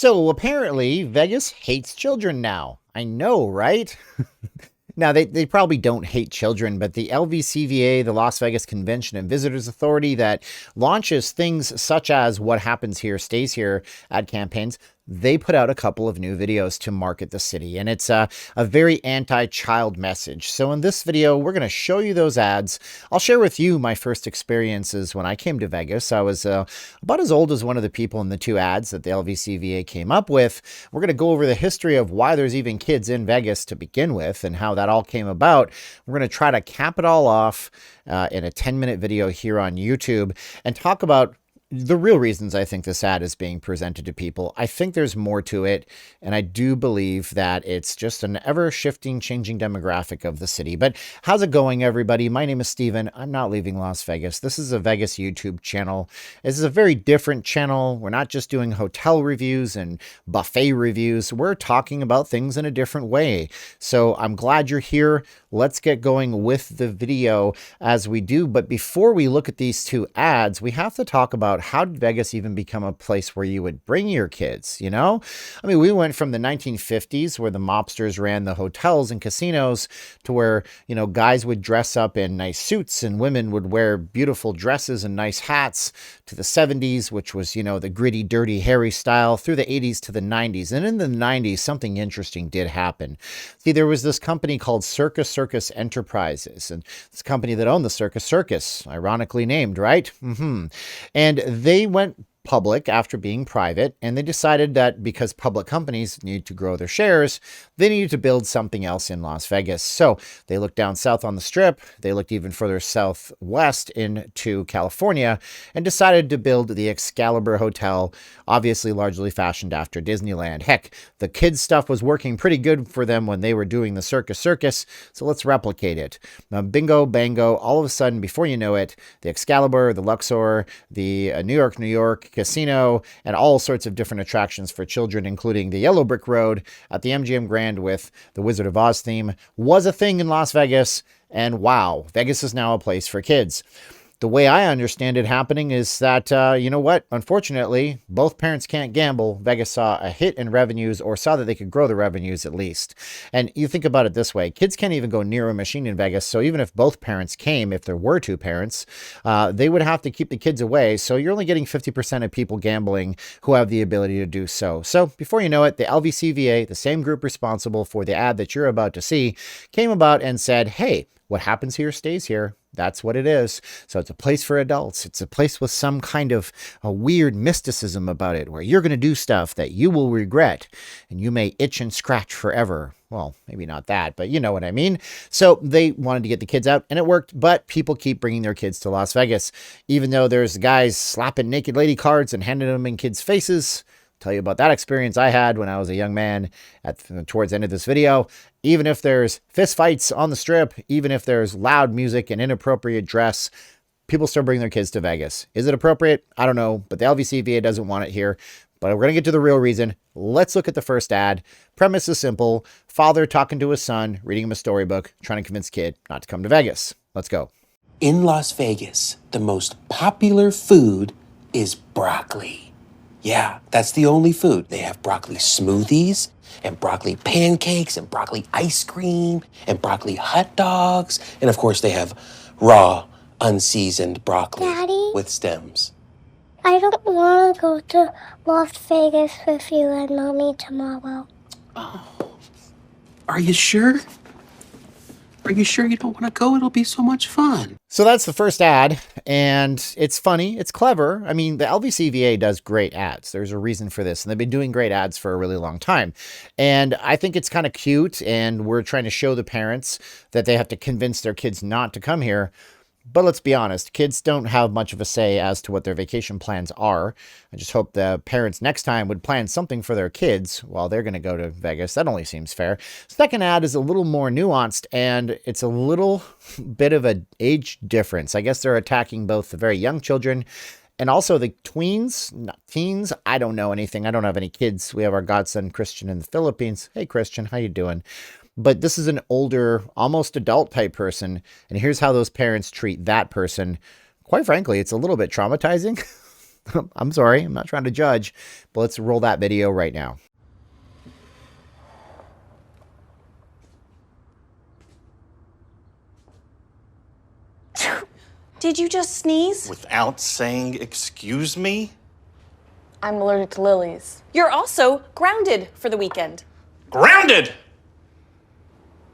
So apparently, Vegas hates children now. I know, right? Now, they probably don't hate children, but the LVCVA, the Las Vegas Convention and Visitors Authority, that launches things such as What Happens Here Stays Here ad campaigns, they put out a couple of new videos to market the city, and it's a very anti-child message. So in this video, we're going to show you those ads. I'll share with you my first experiences when I came to Vegas. I was about as old as one of the people in the two ads that the LVCVA came up with. We're going to go over the history of why there's even kids in Vegas to begin with and how that all came about. We're going to try to cap it all off in a 10-minute video here on YouTube and talk about the real reasons I think this ad is being presented to people. I think there's more to it, and I do believe that it's just an ever-shifting, changing demographic of the city. But how's it going, everybody? My name is Steven. I'm not leaving Las Vegas. This is a Vegas YouTube channel. This is a very different channel. We're not just doing hotel reviews and buffet reviews. We're talking about things in a different way. So I'm glad you're here. Let's get going with the video as we do. But before we look at these two ads, we have to talk about how did Vegas even become a place where you would bring your kids, you know? I mean, we went from the 1950s where the mobsters ran the hotels and casinos to where, you know, guys would dress up in nice suits and women would wear beautiful dresses and nice hats, to the 70s, which was, you know, the gritty, dirty, hairy style, through the 80s to the 90s. And in the 90s, something interesting did happen. See, there was this company called Circus Circus Enterprises, and this company that owned the Circus Circus, ironically named, right? And they went public after being private, and they decided that because public companies need to grow their shares, they needed to build something else in Las Vegas. So they looked down south on the Strip, they looked even further southwest into California, and decided to build the Excalibur Hotel, obviously largely fashioned after Disneyland. Heck, the kids' stuff was working pretty good for them when they were doing the Circus Circus, so let's replicate it. Now, bingo, bango, all of a sudden, before you know it, the Excalibur, the Luxor, the New York casino, and all sorts of different attractions for children, including the Yellow Brick Road at the MGM Grand with the Wizard of Oz theme, was a thing in Las Vegas. And wow, Vegas is now a place for kids. The way I understand it happening is that, you know what? Unfortunately, both parents can't gamble. Vegas saw a hit in revenues, or saw that they could grow the revenues at least. And you think about it this way. Kids can't even go near a machine in Vegas. So even if both parents came, if there were two parents, they would have to keep the kids away. So you're only getting 50% of people gambling who have the ability to do so. So before you know it, the LVCVA, the same group responsible for the ad that you're about to see, came about and said, hey, what happens here stays here. That's what it is. So it's a place for adults. It's a place with some kind of a weird mysticism about it, where you're going to do stuff that you will regret and you may itch and scratch forever. Well, maybe not that, but you know what I mean. So they wanted to get the kids out, and it worked, but people keep bringing their kids to Las Vegas, even though there's guys slapping naked lady cards and handing them in kids' faces. Tell you about that experience I had when I was a young man towards the end of this video. Even if there's fist fights on the Strip, even if there's loud music and inappropriate dress, people still bring their kids to Vegas. Is it appropriate? I don't know, but the LVCVA doesn't want it here. But we're going to get to the real reason. Let's look at the first ad. Premise is simple. Father talking to his son, reading him a storybook, trying to convince kid not to come to Vegas. Let's go. In Las Vegas, the most popular food is broccoli. Yeah, that's the only food. They have broccoli smoothies and broccoli pancakes and broccoli ice cream and broccoli hot dogs. And of course, they have raw, unseasoned broccoli Daddy? with stems. I don't want to go to Las Vegas with you and Mommy tomorrow. Are you sure? Are you sure you don't want to go? It'll be so much fun. So that's the first ad, and it's funny, it's clever. I mean, the LVCVA does great ads. There's a reason for this, and they've been doing great ads for a really long time. And I think it's kind of cute, and we're trying to show the parents that they have to convince their kids not to come here. But let's be honest, kids don't have much of a say as to what their vacation plans are. I just hope the parents next time would plan something for their kids while they're going to go to Vegas. That only seems fair. Second ad is a little more nuanced, and it's a little bit of an age difference. I guess they're attacking both the very young children and also the tweens, not teens. I don't know anything. I don't have any kids. We have our godson, Christian, in the Philippines. Hey, Christian, how you doing? But this is an older, almost adult type person. And here's how those parents treat that person. Quite frankly, it's a little bit traumatizing. I'm sorry, I'm not trying to judge, but let's roll that video right now. Did you just sneeze? Without saying excuse me? I'm allergic to lilies. You're also grounded for the weekend. Grounded!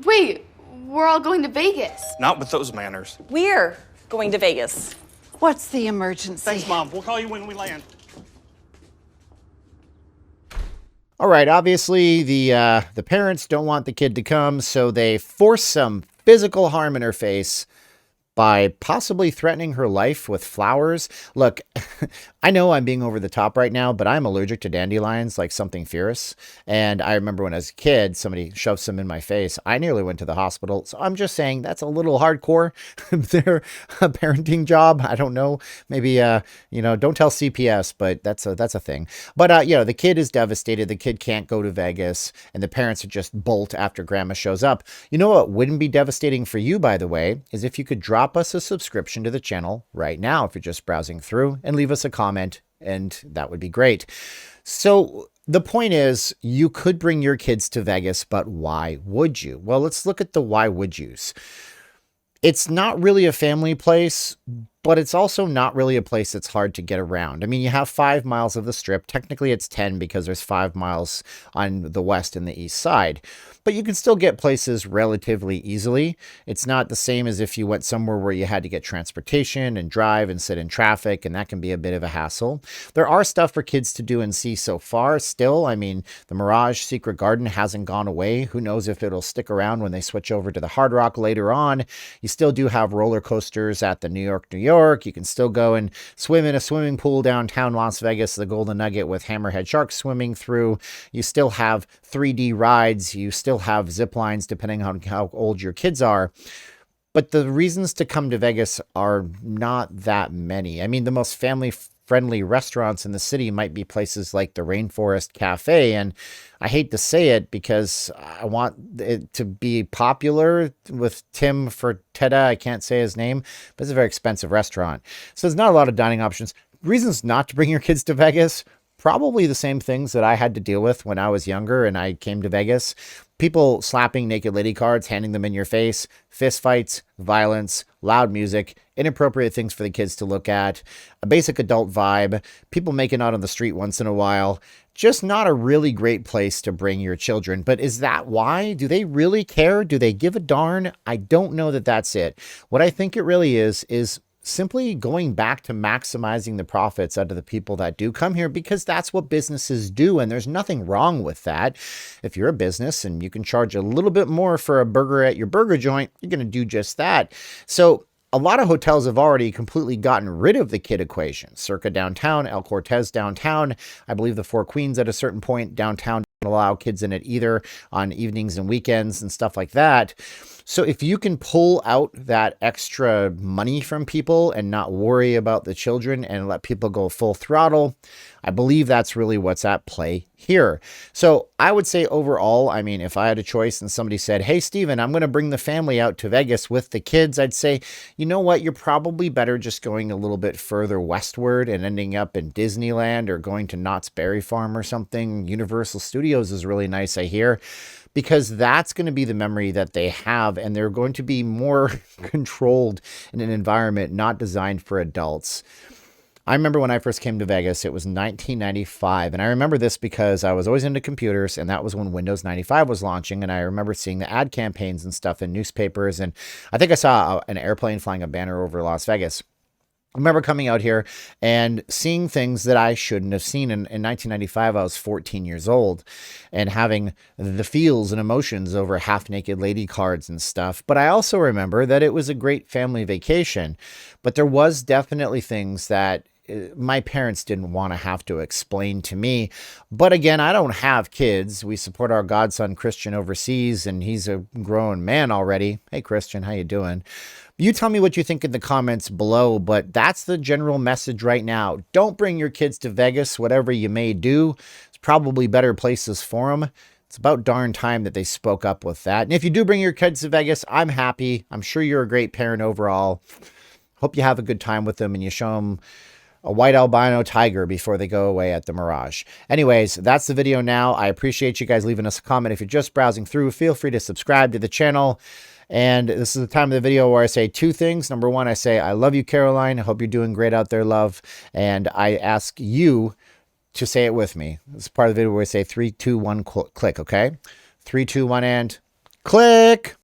Wait, we're all going to Vegas. Not with those manners. We're going to Vegas. What's the emergency? Thanks, Mom. We'll call you when we land. All right, obviously the parents don't want the kid to come, so they force some physical harm in her face by possibly threatening her life with flowers. Look, I know I'm being over the top right now, but I'm allergic to dandelions like something fierce. And I remember when I was a kid, somebody shoved some in my face. I nearly went to the hospital. So I'm just saying that's a little hardcore. Their parenting job. I don't know. Maybe, don't tell CPS, but that's a thing. But, the kid is devastated. The kid can't go to Vegas and the parents are just bolt after grandma shows up. You know what wouldn't be devastating for you, by the way, is if you could drop us a subscription to the channel right now if you're just browsing through, and leave us a comment, and that would be great. So the point is, you could bring your kids to Vegas, but why would you? Well, let's look at the why would yous. It's not really a family place, but it's also not really a place that's hard to get around. I mean, you have 5 miles of the strip. Technically, it's 10 because there's 5 miles on the west and the east side. But you can still get places relatively easily. It's not the same as if you went somewhere where you had to get transportation and drive and sit in traffic, and that can be a bit of a hassle. There are stuff for kids to do and see so far still. I mean, the Mirage Secret Garden hasn't gone away. Who knows if it'll stick around when they switch over to the Hard Rock later on. You still do have roller coasters at the New York. You can still go and swim in a swimming pool downtown Las Vegas, the Golden Nugget, with hammerhead sharks swimming through. You still have 3D rides. You still have zip lines, depending on how old your kids are. But the reasons to come to Vegas are not that many. I mean, the most family-friendly restaurants in the city might be places like the Rainforest Cafe. And I hate to say it because I want it to be popular with Tim Fertitta. I can't say his name, but it's a very expensive restaurant. So there's not a lot of dining options. Reasons not to bring your kids to Vegas: probably the same things that I had to deal with when I was younger and I came to Vegas. People slapping naked lady cards, handing them in your face, fist fights, violence, loud music, inappropriate things for the kids to look at, a basic adult vibe, people making out on the street once in a while. Just not a really great place to bring your children. But is that why? Do they really care? Do they give a darn? I don't know that that's it. What I think it really is simply going back to maximizing the profits out of the people that do come here, because that's what businesses do. And there's nothing wrong with that. If you're a business and you can charge a little bit more for a burger at your burger joint, you're going to do just that. So a lot of hotels have already completely gotten rid of the kid equation. Circa downtown, El Cortez downtown, I believe the Four Queens at a certain point downtown don't allow kids in it either on evenings and weekends and stuff like that. So if you can pull out that extra money from people and not worry about the children and let people go full throttle, I believe that's really what's at play here. So I would say overall, I mean, if I had a choice and somebody said, hey, Steven, I'm going to bring the family out to Vegas with the kids, I'd say, you know what, you're probably better just going a little bit further westward and ending up in Disneyland or going to Knott's Berry Farm or something. Universal Studios is really nice, I hear, because that's going to be the memory that they have, and they're going to be more controlled in an environment not designed for adults. I remember when I first came to Vegas, it was 1995. And I remember this because I was always into computers, and that was when Windows 95 was launching. And I remember seeing the ad campaigns and stuff in newspapers. And I think I saw an airplane flying a banner over Las Vegas. I remember coming out here and seeing things that I shouldn't have seen. In 1995, I was 14 years old and having the feels and emotions over half-naked lady cards and stuff. But I also remember that it was a great family vacation. But there was definitely things that my parents didn't want to have to explain to me. But again, I don't have kids. We support our godson Christian overseas, and he's a grown man already. Hey, Christian, how you doing? You tell me what you think in the comments below, but that's the general message right now. Don't bring your kids to Vegas, whatever you may do. It's probably better places for them. It's about darn time that they spoke up with that. And if you do bring your kids to Vegas, I'm happy. I'm sure you're a great parent overall. Hope you have a good time with them and you show them a white albino tiger before they go away at the Mirage. Anyways, that's the video now. I appreciate you guys leaving us a comment. If you're just browsing through, feel free to subscribe to the channel. And this is the time of the video where I say two things. Number one, I say, I love you, Caroline. I hope you're doing great out there, love. And I ask you to say it with me. This is part of the video where I say 3, 2, 1, click, okay? 3, 2, 1, and click.